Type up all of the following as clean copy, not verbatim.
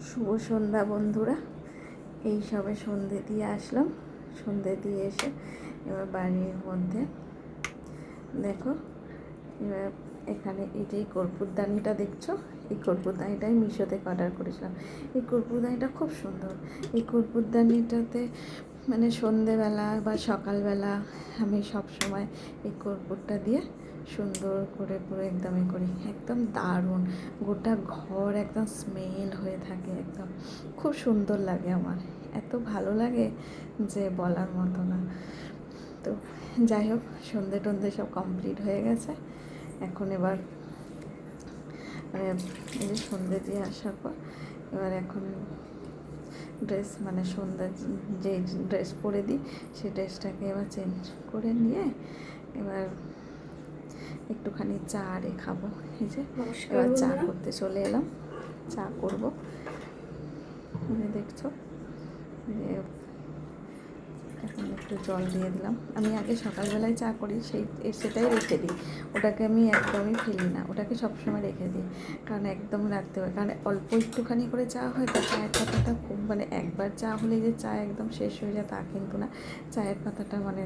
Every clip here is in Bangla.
শুভ সন্ধ্যা বন্ধুরা। এই সবে সন্ধে দিয়ে আসলাম। সন্ধে দিয়ে এসে এবার বাড়ির মধ্যে দেখো, এবার এখানে এই যে কর্পূরদানিটা দেখছো, এই কর্পূরদানিটাই মিশোতে অর্ডার করেছিলাম। এই কর্পূরদানিটা খুব সুন্দর। এই কর্পূরদানিটাতে মানে সন্ধেবেলা বা সকালবেলা আমি সব সময় এই কর্পূরটা দিয়ে সুন্দর করে পুরো একদম করি, একদম দারুণ। গোটা ঘর একদম স্মেল হয়ে থাকে, একদম খুব সুন্দর লাগে। আমার এত ভালো লাগে যে বলার মতো না। তো যাই হোক, সন্ধে টন্ধে সব কমপ্লিট হয়ে গেছে। এখন এবার মানে এই যে সন্ধে দিয়ে আসার পর এবার এখন ড্রেস মানে সন্ধ্যা যে ড্রেস পরে দিই সেই ড্রেসটাকে এবার চেঞ্জ করে নিয়ে এবার একটুখানি চা আরে খাবো। এই যে এবার চা করতে চলে এলাম, চা করব। দেখছো যে এখন একটু জল দিয়ে দিলাম। আমি আগে সকালবেলায় চা করি, সেটাই রেখে দিই। ওটাকে আমি একদমই ফেলি না, ওটাকে সবসময় রেখে দিই। কারণ একদম রাখতে হয়, কারণ অল্প একটুখানি করে চা হয় তো চায়ের পাতাটা খুব মানে একবার চা হলে যে চা একদম শেষ হয়ে যায় তা কিন্তু না, চায়ের পাতাটা মানে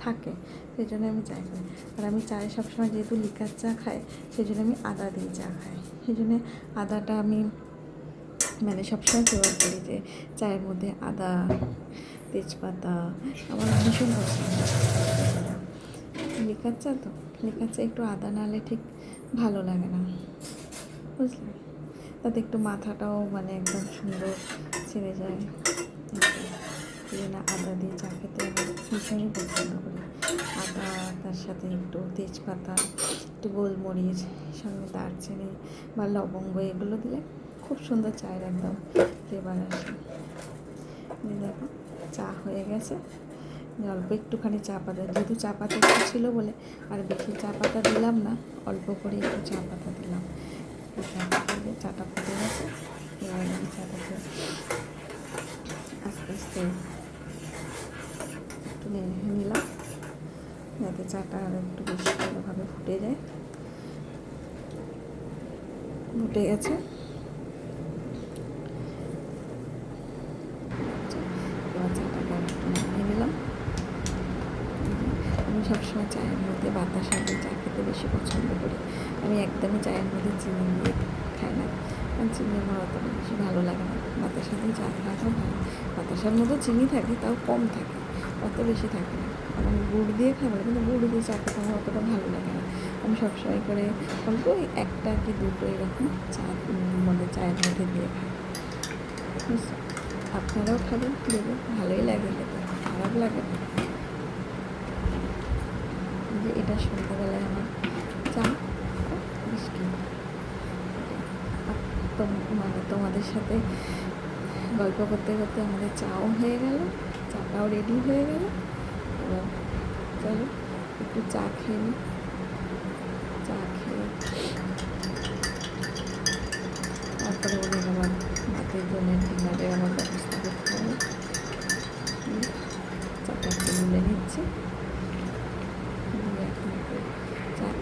থাকে। সেই জন্য আমি চাই করি। আর আমি চায়ে সবসময় যেহেতু লিকার চা খাই, সেই জন্য আমি আদা দিয়ে চা খাই। সেই জন্যে আদাটা আমি মানে সবসময় ফেভার করি যে চায়ের মধ্যে আদা, তেজপাতা আমার ভীষণ পছন্দ। লিকার চা তো, লিকার চা একটু আদা নাহলে ঠিক ভালো লাগে না, বুঝলে। তাতে একটু মাথাটাও মানে একদম সুন্দর ছেড়ে যায়। এই জন্য আদা দিয়ে চা খেতে আমি ভীষণই পছন্দ করি। আদা, তার সাথে একটু তেজপাতা, একটু গোলমরিচ, সঙ্গে দারচিনি বা লবঙ্গ এগুলো দিলে খুব সুন্দর চায়ের একদম ফ্লেভার আসে। দেখো চা হয়ে গেছে। অল্প একটুখানি চা পাতা, যেহেতু চা পাতা একটু ছিল বলে আর বেশি চা পাতা দিলাম না, অল্প করে একটু চা পাতা দিলাম। চা পাতা দিয়ে চাটা ফুটে গেছে। এবার আমি চাটাকে আস্তে আস্তে একটু নেড়ে নিলাম যাতে চাটা আরও একটু বেশি ভালোভাবে ফুটে যায়। ফুটে গেছে। এবার চাটাকে একটু নামিয়ে নিলাম। আমি সবসময় চায়ের মধ্যে বাতাসা দিয়ে চা খেতে বেশি পছন্দ করি। আমি একদমই চায়ের মধ্যে চিনি দিয়ে খাই না, কারণ চিনি আমার অত বেশি ভালো লাগে না। বাতাসা দিয়ে চা খাওয়াটাও ভালো। বাতাসার মধ্যে চিনি থাকে, তাও কম থাকে, অত বেশি থাকে না। আমি গুড় দিয়ে খাবো, কিন্তু গুড় দিয়ে চা খেতে আমার অতটা ভালো লাগে না। আমি সবসময় করে অল্প একটা কি দুটো এরকম চা মানে চায়ের মধ্যে দিয়ে খাই। আপনারাও খাবেন, দেখবেন ভালোই লাগে খেতে, খারাপ লাগে না। যে এটা সন্ধ্যাবেলায় আমার চা বিস্কিট। তো মানে তোমাদের সাথে গল্প করতে করতে আমাদের চাও হয়ে গেল, চাটাও রেডি হয়ে গেল। এবার চলো একটু চা খেয়ে নিই। চা খেয়ে তারপরে ওদের আবার রাতের জন্য ডিনারের আমার ব্যবস্থা করতে হবে। চাটা একটু তুলে নিচ্ছে।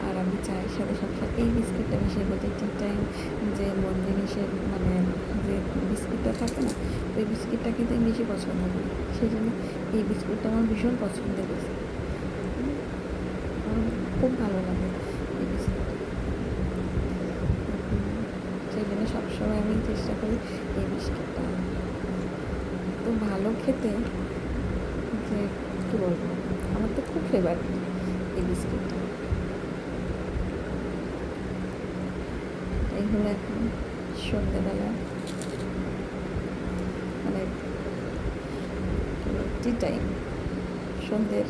আর আমি চায়ের সাথে সবসময় এই বিস্কিটটা বেশি প্রত্যেকটা টাইম যে মন জিনিসের মানে যে বিস্কিটটা থাকে না, ওই বিস্কিটটা কিন্তু আমি বেশি পছন্দ করি। সেই জন্য এই বিস্কুটটা আমার ভীষণ পছন্দের বিস্কিট, আমার খুব ভালো লাগে এই বিস্কিটটা। সেই জন্য সবসময় আমি চেষ্টা করি এই বিস্কিটটা তো ভালো খেতে, যে কী বলবো, আমার তো খুব ফেভারিট এই বিস্কিটটা। এই হলো এখন সন্ধ্যেবেলা মানে টি টাইম, সন্ধ্যের